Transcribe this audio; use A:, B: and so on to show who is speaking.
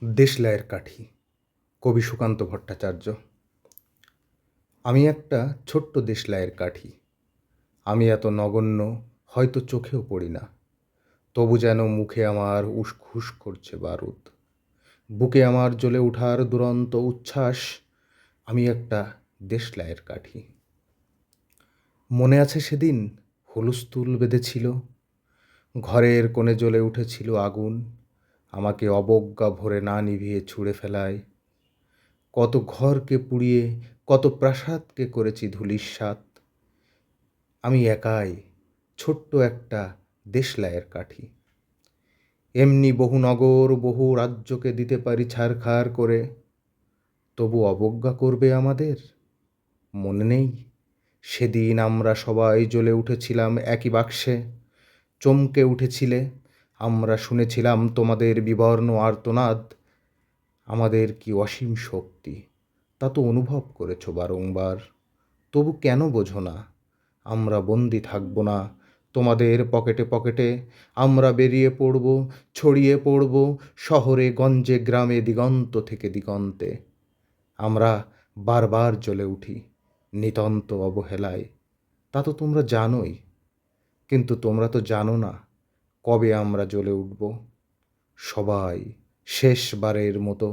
A: দেশলাইয়ের কাঠি, কবি সুকান্ত ভট্টাচার্য। আমি একটা ছোট্ট দেশলাইয়ের কাঠি। আমি এত নগণ্য হয়তো চোখেও পড়ি না, তবু যেন মুখে আমার উসখুস করছে বারুদ, বুকে আমার জ্বলে ওঠার দুরন্ত উচ্ছ্বাস। আমি একটা দেশলাইয়ের কাঠি। মনে আছে সেদিন হুলস্থুল বেঁধেছিল, ঘরের কোণে জ্বলে উঠেছিল আগুন, আমাকে অবজ্ঞা ভরে না নিভিয়ে ছুঁড়ে ফেলায়। কত ঘরকে পুড়িয়ে, কত প্রাসাদকে করেছি ধূলিসাৎ। আমি একাই ছোট্ট একটা দেশলাইয়ের কাঠি। এমনি বহু নগর, বহু রাজ্যকে দিতে পারি ছারখার করে, তবু অবজ্ঞা করবে আমাদের? মনে নেই সেদিন আমরা সবাই জ্বলে উঠেছিলাম একই বাক্সে, চমকে উঠেছিলে, আমরা শুনেছিলাম তোমাদের বিবর্ণ আর্তনাদ। আমাদের কি অসীম শক্তি তা তো অনুভব করেছ বারংবার, তবু কেন বোঝো না? আমরা বন্দি থাকব না তোমাদের পকেটে পকেটে, আমরা বেরিয়ে পড়ব, ছড়িয়ে পড়ব শহরে গঞ্জে গ্রামে দিগন্ত থেকে দিগন্তে। আমরা বারবার জ্বলে উঠি নিতান্ত অবহেলায়, তা তো তোমরা জানোই, কিন্তু তোমরা তো জানো না কবে আমরা জ্বলে উঠব, সবাই শেষবারের মতো।